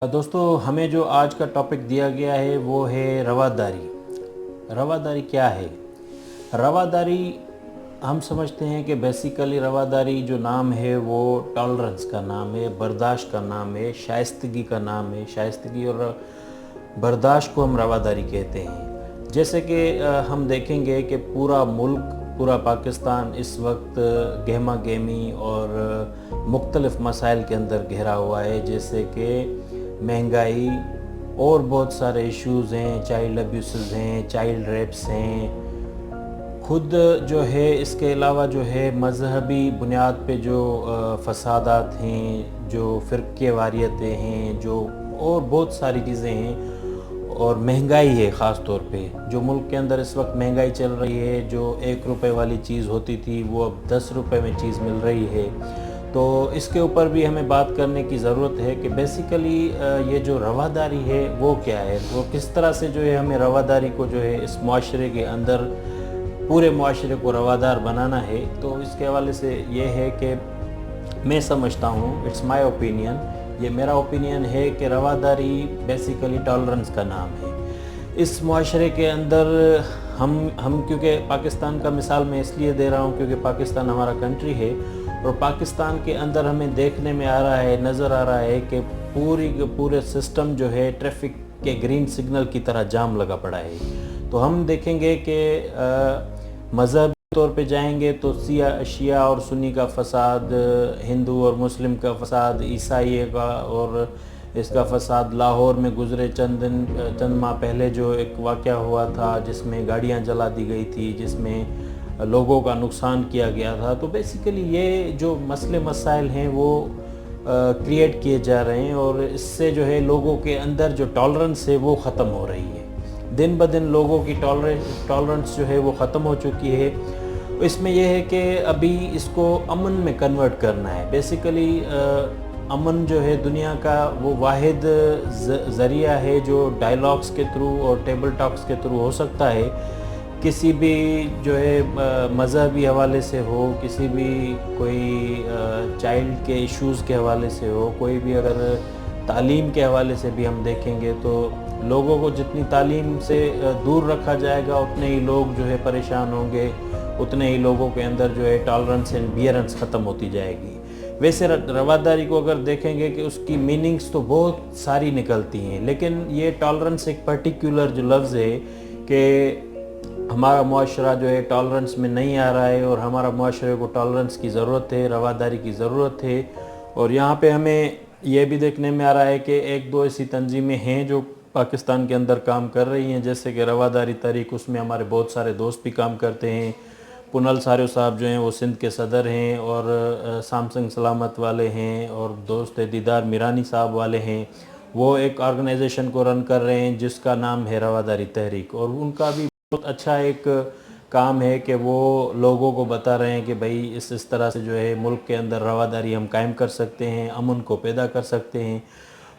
दोस्तों, हमें जो आज का टॉपिक दिया गया है वो है रवादारी। रवादारी क्या है? रवादारी हम समझते हैं कि बेसिकली रवादारी जो नाम है वो टॉलरेंस का नाम है, बर्दाश्त का नाम है, शाइस्तगी का नाम है। शाइस्तगी और बर्दाश्त को हम रवादारी कहते हैं। जैसे कि हम देखेंगे कि पूरा मुल्क, पूरा पाकिस्तान इस वक्त गहमा गहमी और मुख्तलिफ़ मसाइल के अंदर घिरा हुआ है, जैसे कि महंगाई और बहुत सारे इश्यूज़ हैं, चाइल्ड अब्यूज़ हैं, चाइल्ड रेप्स हैं। खुद जो है इसके अलावा जो है मजहबी बुनियाद पे जो फसादात हैं, जो फ़िरक़े वारियतें हैं, जो और बहुत सारी चीज़ें हैं। और महंगाई है ख़ास तौर पे, जो मुल्क के अंदर इस वक्त महंगाई चल रही है। जो 1 रुपए वाली चीज़ होती थी वो अब 10 रुपए में चीज़ मिल रही है। तो इसके ऊपर भी हमें बात करने की ज़रूरत है कि बेसिकली ये जो रवादारी है वो क्या है, वो किस तरह से जो है हमें रवादारी को जो है इस मुआशरे के अंदर पूरे मुआशरे को रवादार बनाना है। तो इसके हवाले से ये है कि मैं समझता हूँ, इट्स माय ओपिनियन, ये मेरा ओपिनियन है कि रवादारी बेसिकली टॉलरेंस का नाम है। इस मुआशरे के अंदर हम क्योंकि पाकिस्तान का मिसाल मैं इसलिए दे रहा हूँ क्योंकि पाकिस्तान हमारा कंट्री है, और पाकिस्तान के अंदर हमें देखने में आ रहा है, नज़र आ रहा है कि पूरे सिस्टम जो है ट्रैफिक के ग्रीन सिग्नल की तरह जाम लगा पड़ा है। तो हम देखेंगे कि मज़हबी तौर पे जाएंगे तो शिया और सुन्नी का फसाद, हिंदू और मुस्लिम का फसाद, ईसाई का और इसका फसाद। लाहौर में गुज़रे चंद माह पहले जो एक वाक़या हुआ था जिसमें गाड़ियाँ जला दी गई थी, जिसमें लोगों का नुकसान किया गया था। तो बेसिकली ये जो मसले मसाइल हैं वो क्रिएट किए जा रहे हैं, और इससे जो है लोगों के अंदर जो टॉलरेंस है वो ख़त्म हो रही है। दिन ब दिन लोगों की टॉलरेंस जो है वो ख़त्म हो चुकी है। इसमें यह है कि अभी इसको अमन में कन्वर्ट करना है। बेसिकली अमन जो है दुनिया का वो वाहिद ज़रिया है जो डायलॉग्स के थ्रू और टेबल टॉक्स के थ्रू हो सकता है। किसी भी जो है मज़हबी हवाले से हो, किसी भी कोई चाइल्ड के इश्यूज़ के हवाले से हो, कोई भी अगर तालीम के हवाले से भी हम देखेंगे तो लोगों को जितनी तालीम से दूर रखा जाएगा उतने ही लोग जो है परेशान होंगे, उतने ही लोगों के अंदर जो है टॉलरेंस एंड बियरेंस ख़त्म होती जाएगी। वैसे रवादारी को अगर देखेंगे कि उसकी मीनिंग्स तो बहुत सारी निकलती हैं, लेकिन ये टॉलरेंस एक पर्टिकुलर जो लफ्ज़ है कि हमारा मुआशरा जो है टॉलरेंस में नहीं आ रहा है, और हमारा मुआशरे को टॉलरेंस की ज़रूरत है, रवादारी की ज़रूरत है। और यहाँ पे हमें ये भी देखने में आ रहा है कि 1-2 ऐसी तंजीमें हैं जो पाकिस्तान के अंदर काम कर रही हैं, जैसे कि रवादारी तहरीक, उसमें हमारे बहुत सारे दोस्त भी काम करते हैं। पुनल सारो साहब जो हैं वो सिंध के सदर हैं, और सैमसंग सलामत वाले हैं, और दोस्त दीदार मीरानी साहब वाले हैं, वो एक ऑर्गेनाइजेशन को रन कर रहे हैं जिसका नाम है रवादारी तहरीक। और उनका भी बहुत अच्छा एक काम है कि वो लोगों को बता रहे हैं कि भाई इस तरह से जो है मुल्क के अंदर रवादारी हम कायम कर सकते हैं, अमन को पैदा कर सकते हैं।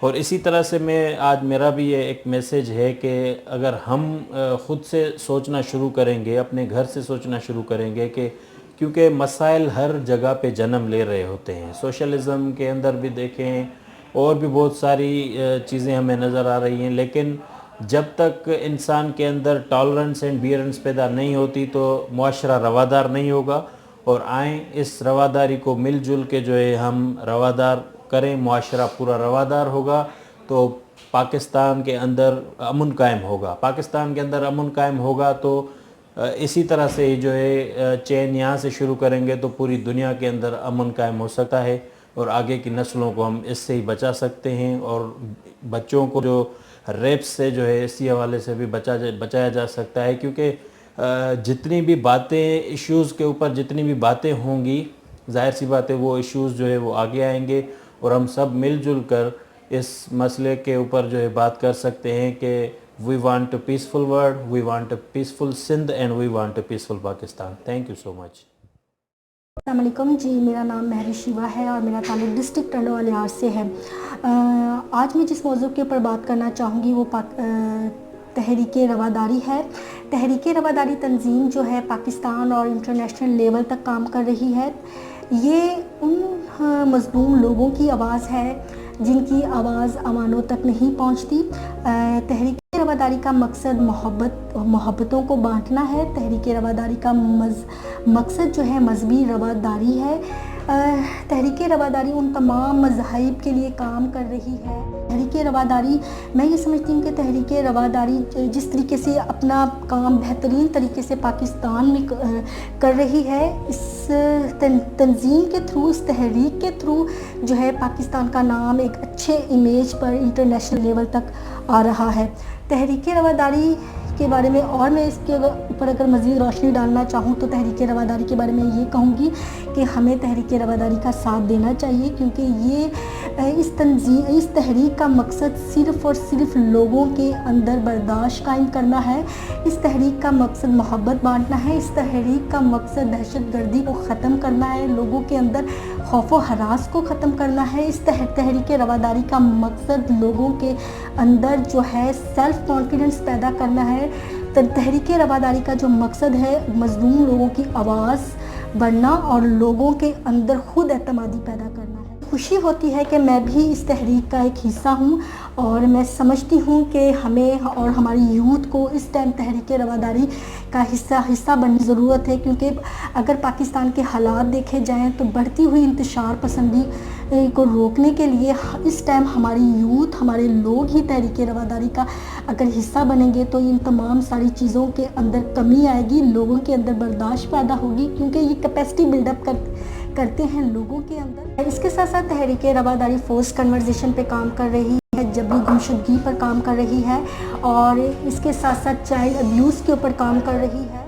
और इसी तरह से मेरा भी ये एक मैसेज है कि अगर हम ख़ुद से सोचना शुरू करेंगे, अपने घर से सोचना शुरू करेंगे कि क्योंकि मसाइल हर जगह पे जन्म ले रहे होते हैं। सोशलिज़म के अंदर भी देखें और भी बहुत सारी चीज़ें हमें नज़र आ रही हैं, लेकिन जब तक इंसान के अंदर टॉलरेंस एंड बियरेंस पैदा नहीं होती तो मुआशरा रवादार नहीं होगा। और आएँ इस रवादारी को मिलजुल के जो है हम रवादार करें, मुआशरा पूरा रवादार होगा तो पाकिस्तान के अंदर अमन कायम होगा। पाकिस्तान के अंदर अमन कायम होगा तो इसी तरह से जो है चैन यहाँ से शुरू करेंगे तो पूरी दुनिया के अंदर अमन कायम हो सकता है, और आगे की नस्लों को हम इससे ही बचा सकते हैं। और बच्चों को जो रेप्स से जो है इसी हवाले से भी बचाया जा सकता है, क्योंकि जितनी भी बातें इश्यूज़ के ऊपर जितनी भी बातें होंगी, ज़ाहिर सी बात है वो इश्यूज़ जो है वो आगे आएंगे, और हम सब मिलजुल कर इस मसले के ऊपर जो है बात कर सकते हैं कि we want a peaceful world, we want a peaceful Sindh and we want a peaceful Pakistan. Thank you so much. अस्सलाम वालेकुम जी, मेरा नाम महरी शिवा है और मेरा ताल्लुक डिस्ट्रिक्ट टंडो अलियार से है। आज मैं जिस मौजू के ऊपर बात करना चाहूँगी वो तहरीक रवादारी है। तहरीक रवादारी तंजीम जो है पाकिस्तान और इंटरनेशनल लेवल तक काम कर रही है। ये उन मज़लूम लोगों की आवाज़ है جن کی آواز عواموں تک نہیں پہنچتی۔ تحریک رواداری کا مقصد محبتوں کو بانٹنا ہے۔ تحریک رواداری کا مقصد جو ہے مذہبی رواداری ہے۔ تحریک رواداری ان تمام مذاہب کے لیے کام کر رہی ہے۔ تحریک رواداری، میں یہ سمجھتی ہوں کہ تحریک رواداری جس طریقے سے اپنا کام بہترین طریقے سے پاکستان میں کر رہی ہے، اس تنظیم کے تھرو، اس تحریک کے تھرو جو ہے پاکستان کا نام ایک اچھے امیج پر انٹرنیشنل لیول تک آ رہا ہے۔ تحریک رواداری کے بارے میں اور میں اس کے اوپر اگر مزید روشنی ڈالنا چاہوں تو تحریک رواداری کے بارے میں یہ کہوں گی کہ ہمیں تحریک رواداری کا ساتھ دینا چاہیے، کیونکہ یہ اس تحریک کا مقصد صرف اور صرف لوگوں کے اندر برداشت قائم کرنا ہے۔ اس تحریک کا مقصد محبت بانٹنا ہے۔ اس تحریک کا مقصد دہشت گردی کو ختم کرنا ہے، لوگوں کے اندر خوف و ہراس کو ختم کرنا ہے۔ اس تحریک رواداری کا مقصد لوگوں کے اندر جو ہے سیلف کانفیڈنس پیدا کرنا ہے۔ تحریک رواداری کا جو مقصد ہے مظلوم لوگوں کی آواز بڑھنا اور لوگوں کے اندر خود اعتمادی پیدا کرنا ہے۔ خوشی ہوتی ہے کہ میں بھی اس تحریک کا ایک حصہ ہوں، اور میں سمجھتی ہوں کہ ہمیں اور ہماری یوتھ کو اس ٹائم تحریک رواداری کا حصہ بننے کی ضرورت ہے، کیونکہ اگر پاکستان کے حالات دیکھے جائیں تو بڑھتی ہوئی انتشار پسندی کو روکنے کے لیے اس ٹائم ہماری یوتھ، ہمارے لوگ ہی تحریک رواداری کا اگر حصہ بنیں گے تو ان تمام ساری چیزوں کے اندر کمی آئے گی، لوگوں کے اندر برداشت پیدا ہوگی، کیونکہ یہ کیپیسٹی بلڈ اپ کرتے ہیں لوگوں کے اندر۔ اس کے ساتھ ساتھ تحریک رواداری فورس کنورزیشن پہ کام کر رہی ہے، جبری گمشدگی پر کام کر رہی ہے، اور اس کے ساتھ ساتھ چائلڈ ابیوز کے اوپر کام کر رہی ہے۔